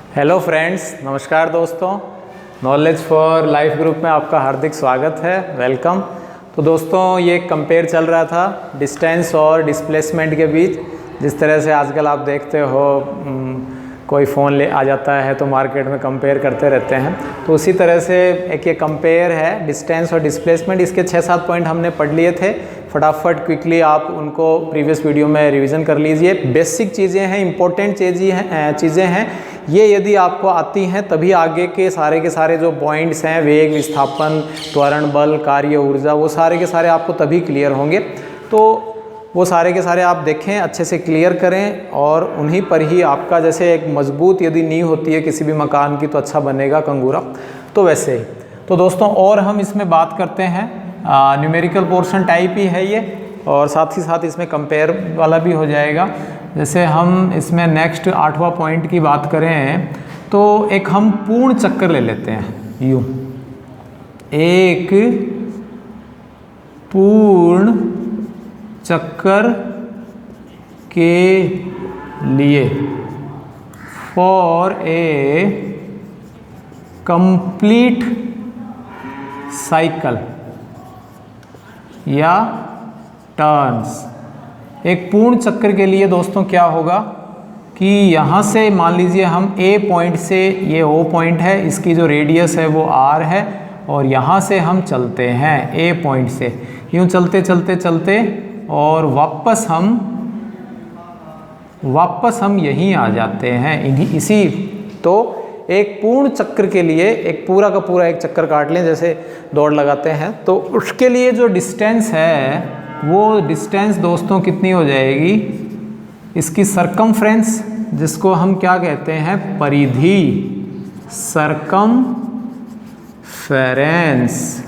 Hello friends, नमस्कार दोस्तों। Knowledge for life group में आपका हार्दिक स्वागत है, वेलकम। तो दोस्तों, ये कंपेयर चल रहा था डिस्टेंस और डिस्प्लेसमेंट के बीच। जिस तरह से आजकल आप देखते हो कोई फ़ोन ले आ जाता है तो मार्केट में कंपेयर करते रहते हैं, तो उसी तरह से एक ये कंपेयर है डिस्टेंस और डिस्प्लेसमेंट। इसके 6-7 पॉइंट हमने पढ़ लिए थे, फटाफट क्विकली आप उनको प्रीवियस वीडियो में रिवीजन कर लीजिए। बेसिक चीज़ें हैं, इंपॉर्टेंट चीज़ें हैं। ये यदि आपको आती हैं तभी आगे के सारे जो पॉइंट्स हैं, वेग, विस्थापन, त्वरण बल, कार्य ऊर्जा, वो सारे के सारे आपको तभी क्लियर होंगे। तो वो सारे के सारे आप देखें, अच्छे से क्लियर करें और उन्हीं पर ही आपका, जैसे एक मजबूत यदि नींव होती है किसी भी मकान की तो अच्छा बनेगा कंगूरा, तो वैसे ही। तो दोस्तों, और हम इसमें बात करते हैं, न्यूमेरिकल पोर्शन टाइप ही है ये, और साथ ही साथ इसमें कंपेयर वाला भी हो जाएगा। जैसे हम इसमें नेक्स्ट 8वां पॉइंट की बात करें तो एक हम पूर्ण चक्कर ले लेते हैं। यूँ एक पूर्ण चक्कर के लिए फॉर ए कंप्लीट साइकिल या टर्न्स। एक पूर्ण चक्कर के लिए दोस्तों क्या होगा कि यहाँ से मान लीजिए हम ए पॉइंट से, ये ओ पॉइंट है, इसकी जो रेडियस है वो आर है, और यहाँ से हम चलते हैं ए पॉइंट से, यूँ चलते चलते चलते और वापस हम यहीं आ जाते हैं इसी। तो एक पूर्ण चक्कर के लिए एक पूरा का पूरा एक चक्कर काट लें, जैसे दौड़ लगाते हैं, तो उसके लिए जो डिस्टेंस है वो डिस्टेंस दोस्तों कितनी हो जाएगी, इसकी सरकमफ्रेंस, जिसको हम क्या कहते हैं, परिधि, सरकमफेरेंस।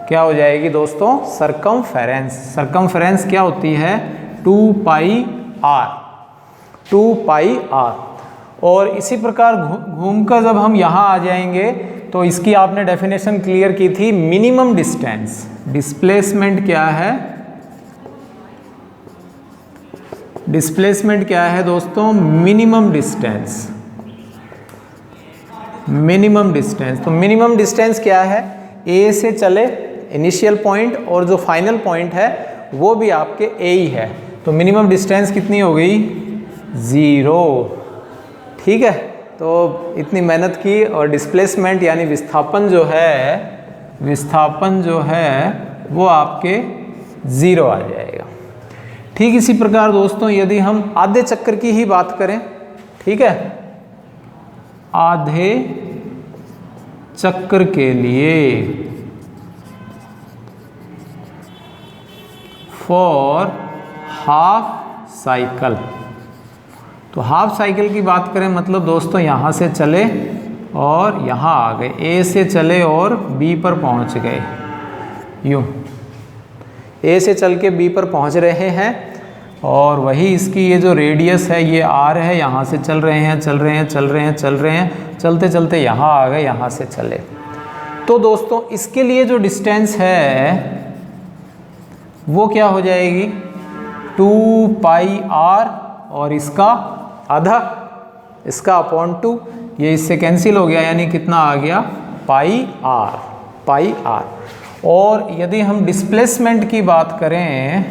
क्या हो जाएगी दोस्तों, सरकमफेरेंस। सरकमफेरेंस क्या होती है, 2 पाई आर। और इसी प्रकार घूमकर जब हम यहाँ आ जाएंगे तो इसकी आपने डेफिनेशन क्लियर की थी, मिनिमम डिस्टेंस। डिस्प्लेसमेंट क्या है, डिस्प्लेसमेंट क्या है दोस्तों, मिनिमम डिस्टेंस। मिनिमम डिस्टेंस, तो मिनिमम डिस्टेंस क्या है, ए से चले इनिशियल पॉइंट, और जो फाइनल पॉइंट है वो भी आपके ए ही है, तो मिनिमम डिस्टेंस कितनी हो गई, 0। ठीक है, तो इतनी मेहनत की, और डिस्प्लेसमेंट यानी विस्थापन जो है वो आपके 0 आ जाएगा। ठीक इसी प्रकार दोस्तों, यदि हम आधे चक्कर की ही बात करें, ठीक है, आधे चक्कर के लिए फॉर हाफ साइकिल, तो हाफ साइकिल की बात करें, मतलब दोस्तों यहाँ से चले और यहाँ आ गए, ए से चले और बी पर पहुँच गए, यूँ ए से चल के बी पर पहुँच रहे हैं, और वही इसकी ये जो रेडियस है ये आर है, यहाँ से चल रहे हैं, चलते चलते यहाँ आ गए, यहाँ से चले। तो दोस्तों, इसके लिए जो डिस्टेंस है वो क्या हो जाएगी, 2 पाई आर, और इसका आधा, इसका अपॉन 2, ये इससे कैंसिल हो गया, यानी कितना आ गया, पाई आर। और यदि हम डिस्प्लेसमेंट की बात करें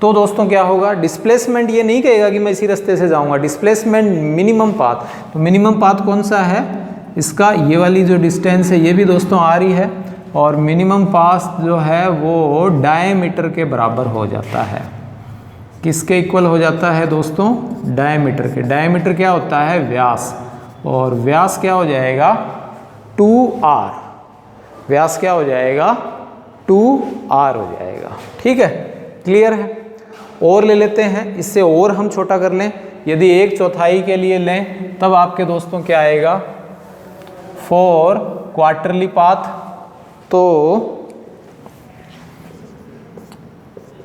तो दोस्तों क्या होगा, डिस्प्लेसमेंट ये नहीं कहेगा कि मैं इसी रास्ते से जाऊंगा, डिस्प्लेसमेंट मिनिमम पाथ। तो मिनिमम पाथ कौन सा है, इसका ये वाली जो डिस्टेंस है ये भी दोस्तों आर ही है, और मिनिमम पाथ जो है वो डायमीटर के बराबर हो जाता है। किसके इक्वल हो जाता है दोस्तों, डायमीटर के। डायमीटर क्या होता है, व्यास, और व्यास क्या हो जाएगा, 2r। व्यास क्या हो जाएगा, 2r हो जाएगा। ठीक है, क्लियर है। और ले लेते हैं, इससे और हम छोटा कर लें, यदि 1/4 के लिए लें तब आपके दोस्तों क्या आएगा, फॉर क्वार्टरली पाथ, तो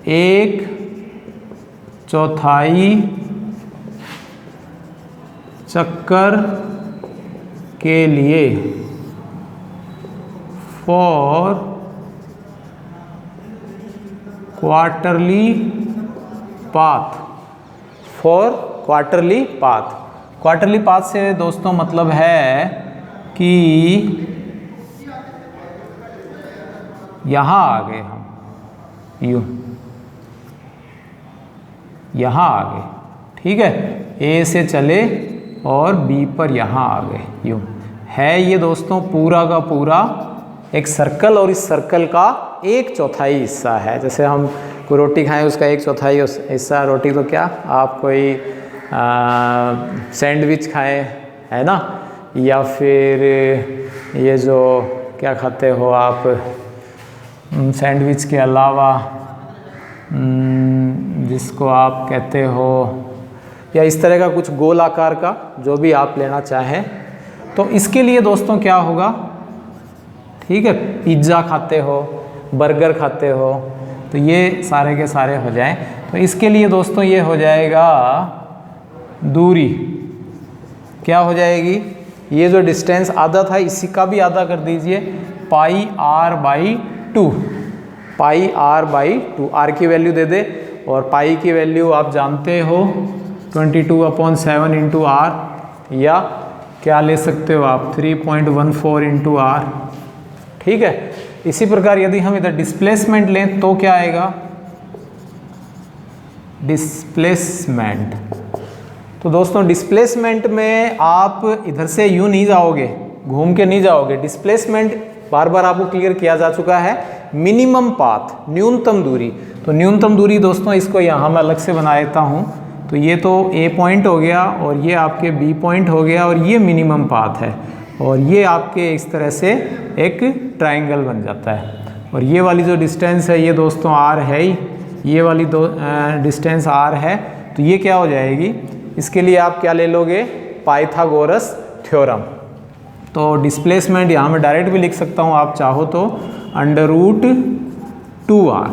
1/4 चक्कर के लिए for quarterly path, for quarterly path. Quarterly path से दोस्तों मतलब है कि यहाँ आ गए हम, यूँ यहाँ आ गए, ठीक है, ए से चले और बी पर यहाँ आ गए, यूँ है ये दोस्तों पूरा का पूरा एक सर्कल, और इस सर्कल का 1/4 हिस्सा है। जैसे हम कोई रोटी खाएं उसका 1/4 हिस्सा रोटी, तो क्या आप कोई सैंडविच खाएं, है ना, या फिर ये जो क्या खाते हो आप सैंडविच के अलावा, जिसको आप कहते हो, या इस तरह का कुछ गोल आकार का जो भी आप लेना चाहें, तो इसके लिए दोस्तों क्या होगा, ठीक है, पिज़्ज़ा खाते हो, बर्गर खाते हो, तो ये सारे के सारे हो जाएं। तो इसके लिए दोस्तों ये हो जाएगा दूरी, क्या हो जाएगी, ये जो डिस्टेंस आधा था इसी का भी आधा कर दीजिए, पाई r/2, पाई r/2, r की वैल्यू दे दे, और पाई की वैल्यू आप जानते हो 22/7 इंटू r, या क्या ले सकते हो आप 3.14 इंटू r, ठीक है। इसी प्रकार यदि हम इधर डिस्प्लेसमेंट लें तो क्या आएगा, डिस्प्लेसमेंट, तो दोस्तों डिस्प्लेसमेंट में आप इधर से यूँ नहीं जाओगे, घूम के नहीं जाओगे, डिस्प्लेसमेंट बार बार आपको क्लियर किया जा चुका है, मिनिमम पाथ, न्यूनतम दूरी। तो न्यूनतम दूरी दोस्तों इसको यहाँ मैं अलग से बना देता हूँ, तो ये तो ए पॉइंट हो गया, और ये आपके बी पॉइंट हो गया, और ये मिनिमम पाथ है, और ये आपके इस तरह से एक ट्रायंगल बन जाता है। और ये वाली जो डिस्टेंस है ये दोस्तों r है ही, ये वाली दो डिस्टेंस r है, तो ये क्या हो जाएगी, इसके लिए आप क्या ले लोगे, पाइथागोरस थ्योरम। तो डिस्प्लेसमेंट यहाँ मैं डायरेक्ट भी लिख सकता हूँ, आप चाहो तो √2r,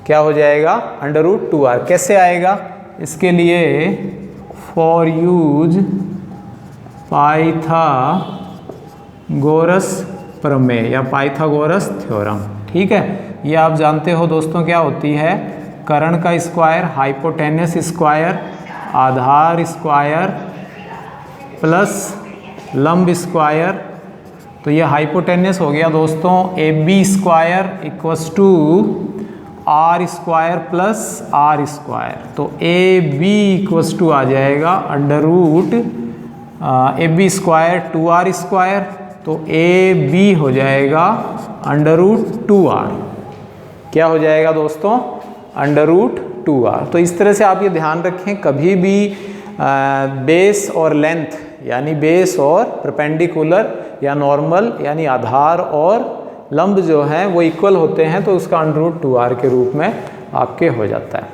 क्या हो जाएगा, √2r। कैसे आएगा, इसके लिए फॉर यूज पाइथागोरस प्रमेय या पाइथागोरस थ्योरम, ठीक है। ये आप जानते हो दोस्तों क्या होती है, कर्ण का स्क्वायर, हाइपोटेनस स्क्वायर, आधार स्क्वायर प्लस लंब स्क्वायर। तो ये हाइपोटेनस हो गया दोस्तों AB square equals to R square plus R square. तो AB इक्वस टू आ जाएगा √AB स्क्वायर 2R स्क्वायर, तो AB हो जाएगा √2R। क्या हो जाएगा दोस्तों, √2R। तो इस तरह से आप ये ध्यान रखें, कभी भी बेस और लेंथ, यानी बेस और परपेंडिकुलर या नॉर्मल यानी आधार और लंब जो है वो इक्वल होते हैं, तो उसका √2R के रूप में आपके हो जाता है,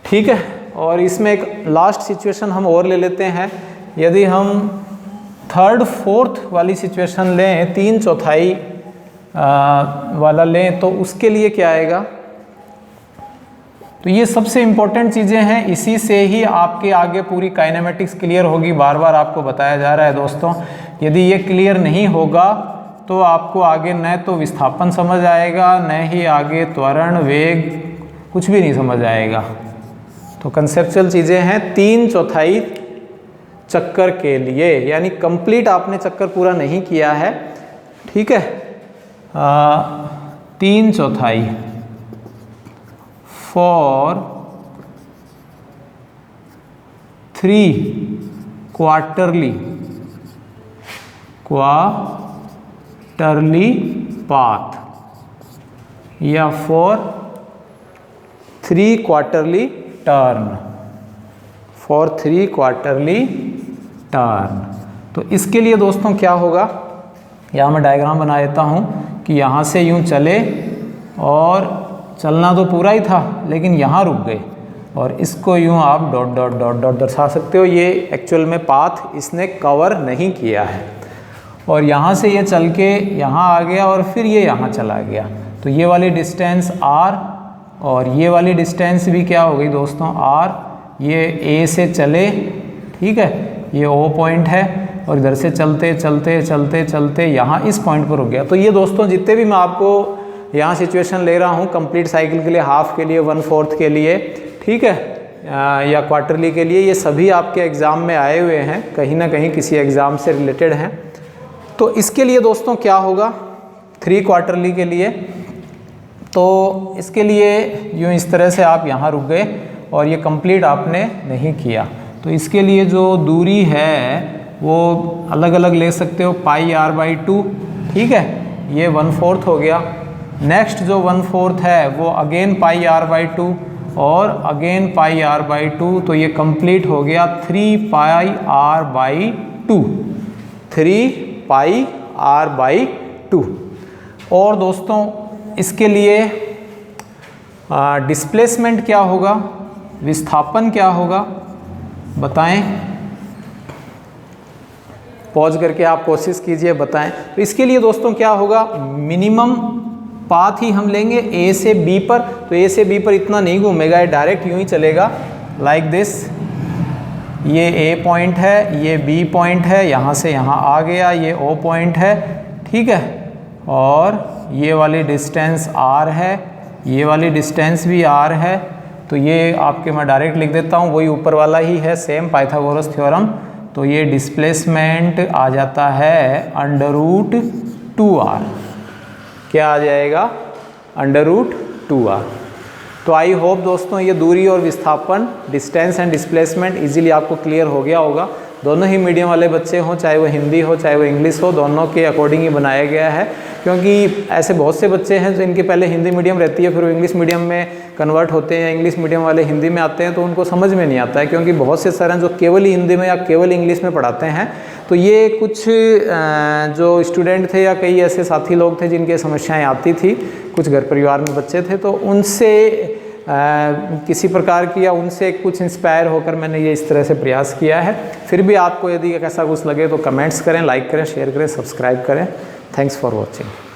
ठीक है। और इसमें एक लास्ट सिचुएशन हम और ले लेते हैं, यदि हम 3rd 4th वाली सिचुएशन लें, 3/4 वाला लें, तो उसके लिए क्या आएगा। तो ये सबसे इम्पोर्टेंट चीज़ें हैं, इसी से ही आपके आगे पूरी काइनेमेटिक्स क्लियर होगी। बार बार आपको बताया जा रहा है दोस्तों, यदि ये क्लियर नहीं होगा तो आपको आगे न तो विस्थापन समझ आएगा, न ही आगे त्वरण वेग कुछ भी नहीं समझ आएगा। तो कंसेप्चुअल चीज़ें हैं 3/4 चक्कर के लिए, यानी कंप्लीट आपने चक्कर पूरा नहीं किया है, ठीक है। 3/4 फॉर 3 क्वार्टरली पाथ, या for 3 quarterly turn, for 3 quarterly turn. तो इसके लिए दोस्तों क्या होगा, यहाँ मैं डायग्राम बना देता हूँ कि यहाँ से यूँ चले और चलना तो पूरा ही था लेकिन यहाँ रुक गए, और इसको यूँ आप डॉट डॉट डॉट डॉट दर्शा सकते हो। ये एक्चुअल में पाथ इसने कवर नहीं किया है, और यहाँ से ये चल के यहाँ आ गया और फिर ये यहाँ चला गया। तो ये वाली डिस्टेंस r और ये वाली डिस्टेंस भी क्या हो गई दोस्तों r। ये A से चले, ठीक है, ये O पॉइंट है, और इधर से चलते चलते चलते चलते यहाँ इस पॉइंट पर रुक गया। तो ये दोस्तों जितने भी मैं आपको यहाँ सिचुएशन ले रहा हूँ कंप्लीट साइकिल के लिए, हाफ के लिए, 1/4 के लिए, ठीक है, या क्वार्टरली के लिए, ये सभी आपके एग्ज़ाम में आए हुए हैं, कहीं ना कहीं किसी एग्ज़ाम से रिलेटेड हैं। तो इसके लिए दोस्तों क्या होगा 3 क्वार्टरली के लिए, तो इसके लिए यूँ इस तरह से आप यहाँ रुक गए और ये कंप्लीट आपने नहीं किया, तो इसके लिए जो दूरी है वो अलग अलग ले सकते हो, पाई r/2, ठीक है, ये 1/4 हो गया। नेक्स्ट जो 1/4 है वो अगेन पाई r/2 और अगेन पाई r/2, तो ये कंप्लीट हो गया 3 पाई r/2, 3 पाई r/2। और दोस्तों इसके लिए डिस्प्लेसमेंट क्या होगा, विस्थापन क्या होगा, बताएं, पॉज करके आप कोशिश कीजिए बताएं। तो इसके लिए दोस्तों क्या होगा, मिनिमम पाथ ही हम लेंगे ए से बी पर, तो ए से बी पर इतना नहीं घूमेगा, ये डायरेक्ट यूं ही चलेगा लाइक दिस। ये ए पॉइंट है, ये बी पॉइंट है, यहाँ से यहाँ आ गया, ये ओ पॉइंट है, ठीक है, और ये वाली डिस्टेंस r है, ये वाली डिस्टेंस भी r है, तो ये आपके मैं डायरेक्ट लिख देता हूँ, वही ऊपर वाला ही है, सेम पाइथागोरस थ्योरम। तो ये डिस्प्लेसमेंट आ जाता है √2r, क्या आ जाएगा, √2r। तो आई होप दोस्तों ये दूरी और विस्थापन, डिस्टेंस एंड डिस्प्लेसमेंट इजीली आपको क्लियर हो गया होगा। दोनों ही मीडियम वाले बच्चे हों, चाहे वो हिंदी हो चाहे वो इंग्लिश हो, दोनों के अकॉर्डिंग ही बनाया गया है, क्योंकि ऐसे बहुत से बच्चे हैं जो इनके पहले हिंदी मीडियम रहती है, फिर वो इंग्लिश मीडियम में कन्वर्ट होते हैं, इंग्लिश मीडियम वाले हिंदी में आते हैं, तो उनको समझ में नहीं आता है, क्योंकि बहुत से सर हैं जो केवल हिंदी में या केवल इंग्लिश में पढ़ाते हैं। तो ये कुछ जो स्टूडेंट थे या कई ऐसे साथी लोग थे जिनके समस्याएँ आती थी, कुछ घर परिवार में बच्चे थे, तो उनसे किसी प्रकार की या उनसे कुछ इंस्पायर होकर मैंने ये इस तरह से प्रयास किया है। फिर भी आपको यदि ऐसा कुछ लगे तो कमेंट्स करें, लाइक करें, शेयर करें, सब्सक्राइब करें। Thanks for watching.